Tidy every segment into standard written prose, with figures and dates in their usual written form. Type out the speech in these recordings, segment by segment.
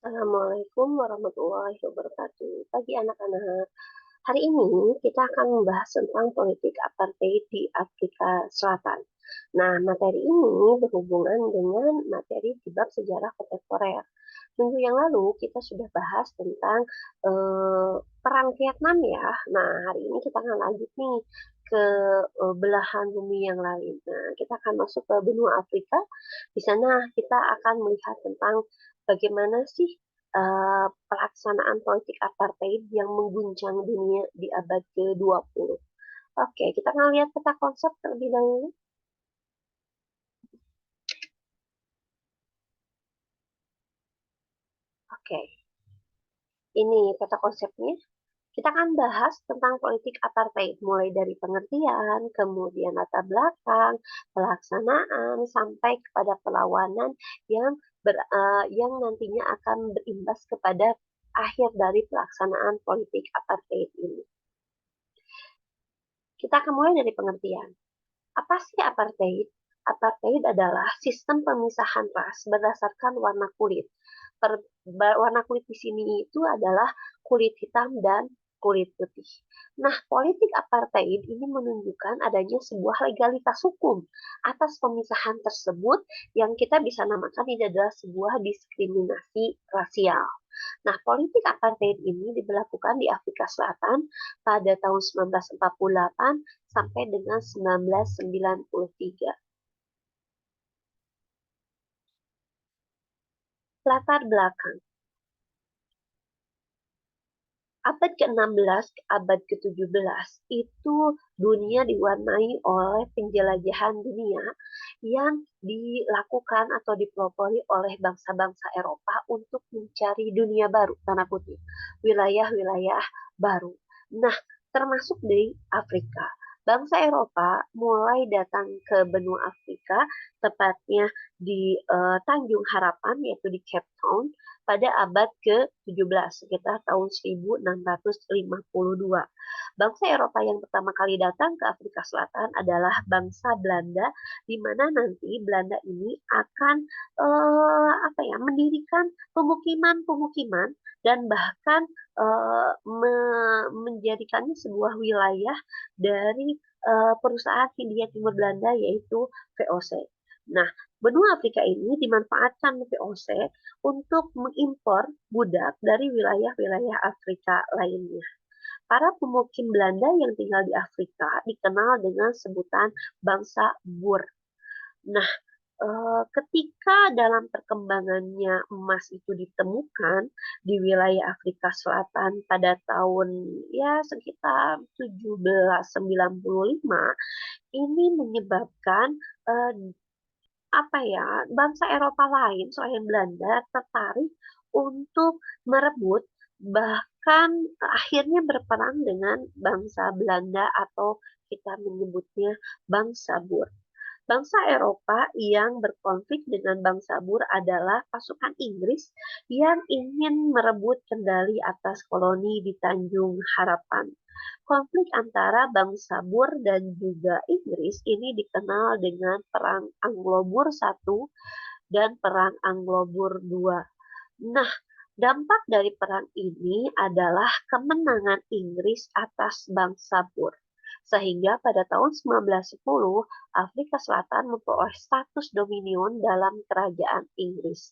Assalamualaikum warahmatullahi wabarakatuh. Pagi anak-anak. Hari ini kita akan membahas tentang politik apartheid di Afrika Selatan. Nah, materi ini berhubungan dengan materi di bab sejarah kontemporer. Minggu yang lalu kita sudah bahas tentang perang Vietnam ya. Nah, hari ini kita akan lanjut nih ke belahan bumi yang lain. Nah, kita akan masuk ke benua Afrika. Di sana kita akan melihat tentang bagaimana sih pelaksanaan politik apartheid yang mengguncang dunia di abad ke-20. Oke, kita akan lihat peta konsep terlebih dahulu. Oke, ini peta konsepnya. Kita akan bahas tentang politik apartheid, mulai dari pengertian, kemudian latar belakang, pelaksanaan, sampai kepada perlawanan yang nantinya akan berimbas kepada akhir dari pelaksanaan politik apartheid ini. Kita akan mulai dari pengertian. Apa sih apartheid? Apartheid adalah sistem pemisahan ras berdasarkan warna kulit. Warna kulit di sini itu adalah kulit hitam dan kulit putih. Nah, politik apartheid ini menunjukkan adanya sebuah legalitas hukum atas pemisahan tersebut yang kita bisa namakan ini adalah sebuah diskriminasi rasial. Nah, politik apartheid ini diberlakukan di Afrika Selatan pada tahun 1948 sampai dengan 1993. Latar belakang. Abad ke-16 ke abad ke-17 itu dunia diwarnai oleh penjelajahan dunia yang dilakukan atau dipelopori oleh bangsa-bangsa Eropa untuk mencari dunia baru, tanda kutip, wilayah-wilayah baru. Nah, termasuk di Afrika. Bangsa Eropa mulai datang ke benua Afrika, tepatnya di Tanjung Harapan, yaitu di Cape Town, pada abad ke-17, sekitar tahun 1652. Bangsa Eropa yang pertama kali datang ke Afrika Selatan adalah bangsa Belanda, di mana nanti Belanda ini akan mendirikan pemukiman-pemukiman dan bahkan menjadikannya sebuah wilayah dari perusahaan Hindia Timur Belanda yaitu VOC. Nah, benua Afrika ini dimanfaatkan VOC untuk mengimpor budak dari wilayah-wilayah Afrika lainnya. Para pemukim Belanda yang tinggal di Afrika dikenal dengan sebutan bangsa Boer. Nah, ketika dalam perkembangannya emas itu ditemukan di wilayah Afrika Selatan pada tahun ya sekitar 1795, ini menyebabkan eh, bangsa Eropa lain selain Belanda tertarik untuk merebut, bahkan akhirnya berperang dengan bangsa Belanda atau kita menyebutnya bangsa Boer. Bangsa Eropa yang berkonflik dengan bangsa Boer adalah pasukan Inggris yang ingin merebut kendali atas koloni di Tanjung Harapan. Konflik antara bangsa Boer dan juga Inggris ini dikenal dengan Perang Anglo-Boer I dan Perang Anglo-Boer II. Nah, dampak dari perang ini adalah kemenangan Inggris atas bangsa Boer. Sehingga pada tahun 1910, Afrika Selatan memperoleh status dominion dalam kerajaan Inggris.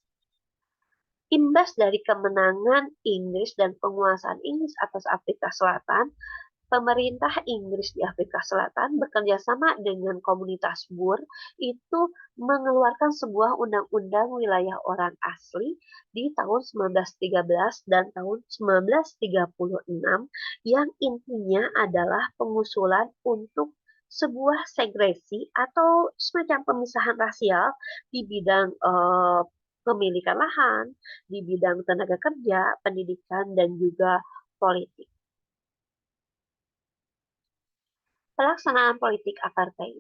Imbas dari kemenangan Inggris dan penguasaan Inggris atas Afrika Selatan, pemerintah Inggris di Afrika Selatan bekerja sama dengan komunitas Boer itu mengeluarkan sebuah undang-undang wilayah orang asli di tahun 1913 dan tahun 1936 yang intinya adalah pengusulan untuk sebuah segresi atau semacam pemisahan rasial di bidang pemilikan lahan, di bidang tenaga kerja, pendidikan, dan juga politik. Pelaksanaan politik apartheid.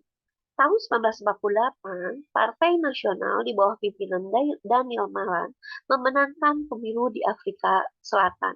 Tahun 1948, Partai Nasional di bawah pimpinan Daniel Malan memenangkan pemilu di Afrika Selatan.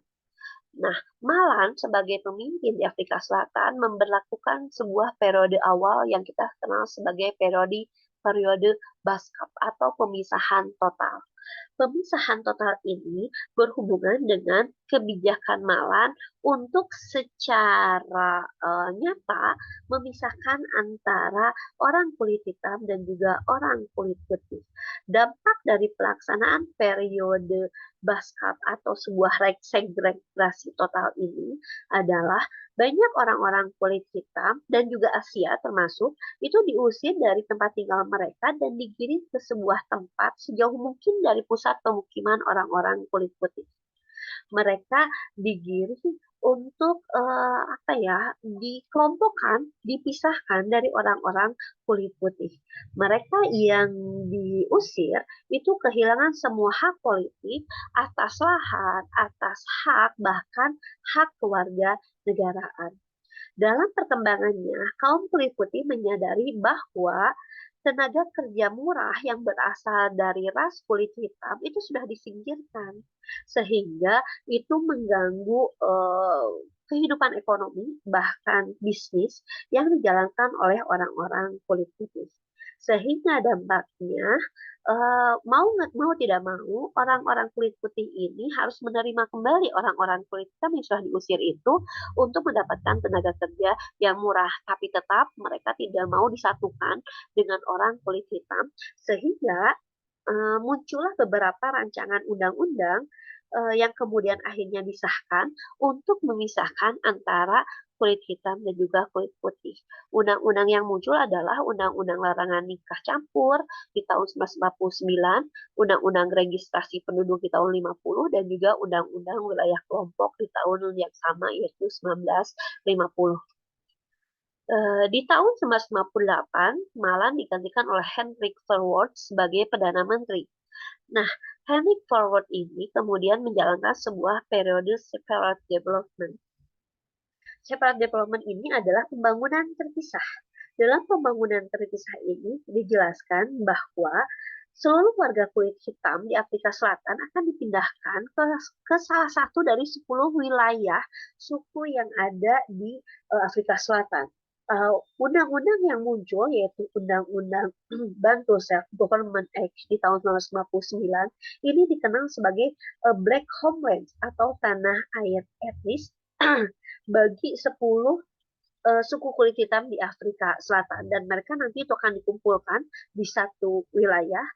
Nah, Malan sebagai pemimpin di Afrika Selatan memberlakukan sebuah periode awal yang kita kenal sebagai periode Baskap atau pemisahan total. Pemisahan total ini berhubungan dengan kebijakan Malan untuk secara nyata memisahkan antara orang kulit hitam dan juga orang kulit putih. Dampak dari pelaksanaan periode Baskat atau sebuah segregasi total ini adalah banyak orang-orang kulit hitam dan juga Asia termasuk itu diusir dari tempat tinggal mereka dan digiring ke sebuah tempat sejauh mungkin dari pusat pemukiman orang-orang kulit putih. Mereka digiring untuk apa ya, dikelompokkan, dipisahkan dari orang-orang kulit putih. Mereka yang diusir itu kehilangan semua hak politik atas lahan, atas hak, bahkan hak keluarga negaraan. Dalam perkembangannya, kaum kulit putih menyadari bahwa tenaga kerja murah yang berasal dari ras kulit hitam itu sudah disingkirkan, sehingga itu mengganggu kehidupan ekonomi, bahkan bisnis yang dijalankan oleh orang-orang kulit putih. Sehingga dampaknya mau tidak mau orang-orang kulit putih ini harus menerima kembali orang-orang kulit hitam yang sudah diusir itu untuk mendapatkan tenaga kerja yang murah, tapi tetap mereka tidak mau disatukan dengan orang kulit hitam, sehingga muncullah beberapa rancangan undang-undang yang kemudian akhirnya disahkan untuk memisahkan antara kulit hitam dan juga kulit putih. Undang-undang yang muncul adalah Undang-Undang Larangan Nikah Campur di tahun 1949, Undang-Undang Registrasi Penduduk di tahun 50, dan juga Undang-Undang Wilayah Kelompok di tahun yang sama yaitu 1950. Di tahun 1958, Malan digantikan oleh Henry Verwoerd sebagai Perdana Menteri. Nah, Henry Verwoerd ini kemudian menjalankan sebuah periode separate development. Separate development ini adalah pembangunan terpisah. Dalam pembangunan terpisah ini dijelaskan bahwa seluruh warga kulit hitam di Afrika Selatan akan dipindahkan ke salah satu dari 10 wilayah suku yang ada di Afrika Selatan. Undang-undang yang muncul yaitu Undang-Undang Bantu Self Government Act di tahun 1959 ini dikenal sebagai Black Homeland atau tanah air etnis bagi 10 suku kulit hitam di Afrika Selatan, dan mereka nanti itu akan dikumpulkan di satu wilayah,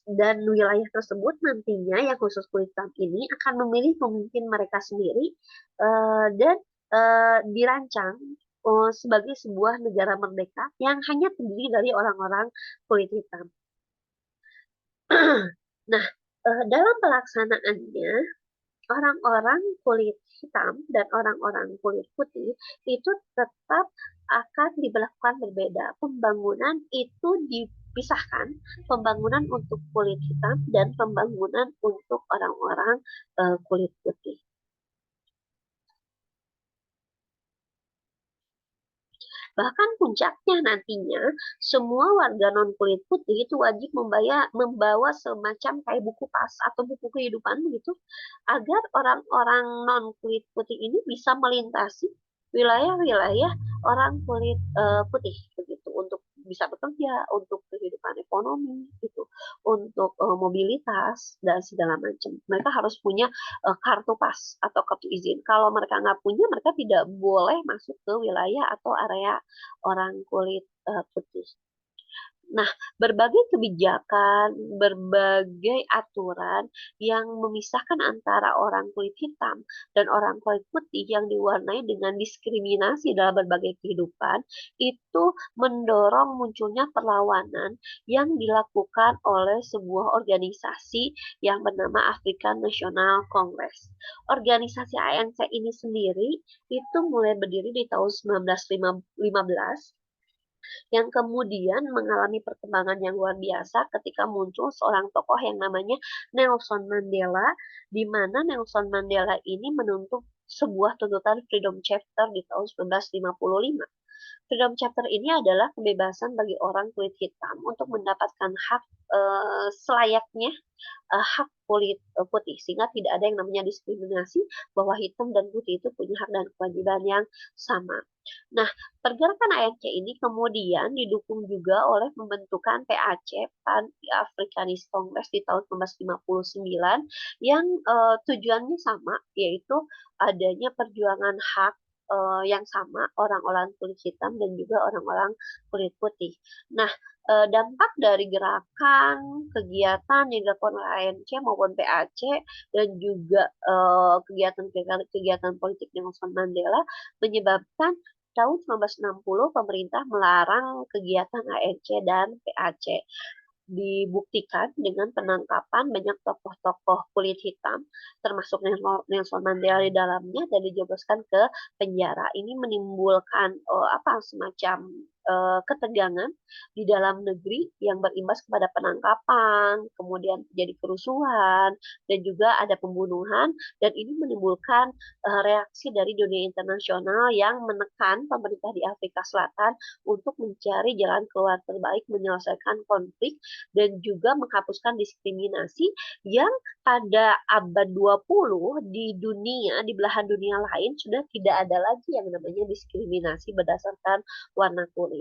dan wilayah tersebut nantinya yang khusus kulit hitam ini akan memilih pemimpin mereka sendiri dan dirancang sebagai sebuah negara merdeka yang hanya terdiri dari orang-orang kulit hitam. Nah, dalam pelaksanaannya orang-orang kulit hitam dan orang-orang kulit putih itu tetap akan diberlakukan berbeda. Pembangunan itu dipisahkan, pembangunan untuk kulit hitam dan pembangunan untuk orang-orang kulit putih. Bahkan puncaknya nantinya semua warga non kulit putih itu wajib membawa semacam kayak buku pas atau buku kehidupan begitu agar orang-orang non kulit putih ini bisa melintasi wilayah-wilayah orang kulit putih begitu untuk bisa bekerja, untuk kehidupan ekonomi gitu, untuk mobilitas dan segala macam. Mereka harus punya kartu pas atau kartu izin. Kalau mereka nggak punya, mereka tidak boleh masuk ke wilayah atau area orang kulit putih. Nah, berbagai kebijakan, berbagai aturan yang memisahkan antara orang kulit hitam dan orang kulit putih yang diwarnai dengan diskriminasi dalam berbagai kehidupan, itu mendorong munculnya perlawanan yang dilakukan oleh sebuah organisasi yang bernama African National Congress. Organisasi ANC ini sendiri itu mulai berdiri di tahun 1915 yang kemudian mengalami perkembangan yang luar biasa ketika muncul seorang tokoh yang namanya Nelson Mandela, di mana Nelson Mandela ini menuntut sebuah tuntutan freedom chapter di tahun 1955. Freedom Charter ini adalah kebebasan bagi orang kulit hitam untuk mendapatkan hak, selayaknya hak putih, sehingga tidak ada yang namanya diskriminasi bahwa hitam dan putih itu punya hak dan kewajiban yang sama. Nah, pergerakan ANC ini kemudian didukung juga oleh pembentukan PAC, Pan Africanist Congress di tahun 1959 yang, tujuannya sama, yaitu adanya perjuangan hak, yang sama orang-orang kulit hitam dan juga orang-orang kulit putih. Nah, dampak dari gerakan, kegiatan yang dilakukan oleh ANC maupun PAC dan juga, kegiatan politik Nelson Mandela menyebabkan tahun 1960 pemerintah melarang kegiatan ANC dan PAC. Dibuktikan dengan penangkapan banyak tokoh-tokoh kulit hitam, termasuk Nelson Mandela di dalamnya dan dijebloskan ke penjara. Ini menimbulkan, semacam, ketegangan di dalam negeri yang berimbas kepada penangkapan, kemudian terjadi kerusuhan, dan juga ada pembunuhan, dan ini menimbulkan, reaksi dari dunia internasional yang menekan pemerintah di Afrika Selatan untuk mencari jalan keluar terbaik menyelesaikan konflik dan juga menghapuskan diskriminasi yang pada abad 20 di dunia, di belahan dunia lain sudah tidak ada lagi yang namanya diskriminasi berdasarkan warna kulit.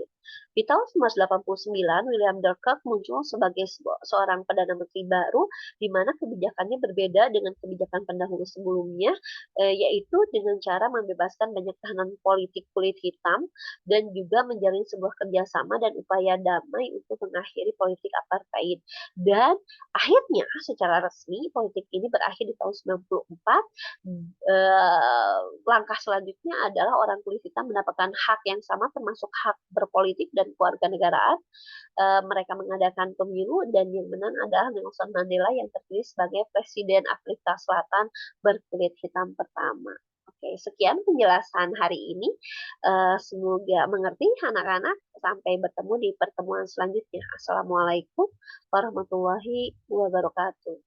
Di tahun 1989, William de Klerk muncul sebagai seorang Perdana Menteri baru, di mana kebijakannya berbeda dengan kebijakan pendahulu sebelumnya, yaitu dengan cara membebaskan banyak tahanan politik kulit hitam dan juga menjalin sebuah kerjasama dan upaya damai untuk mengakhiri politik apartheid. Dan akhirnya secara resmi politik ini berakhir di tahun 94. Langkah selanjutnya adalah orang kulit hitam mendapatkan hak yang sama termasuk hak berpolitik dan kewarganegaraan. Mereka mengadakan pemilu dan yang menang adalah Nelson Mandela yang terpilih sebagai Presiden Afrika Selatan berkulit hitam pertama. Oke, sekian penjelasan hari ini. Semoga mengerti anak-anak. Sampai bertemu di pertemuan selanjutnya. Assalamualaikum warahmatullahi wabarakatuh.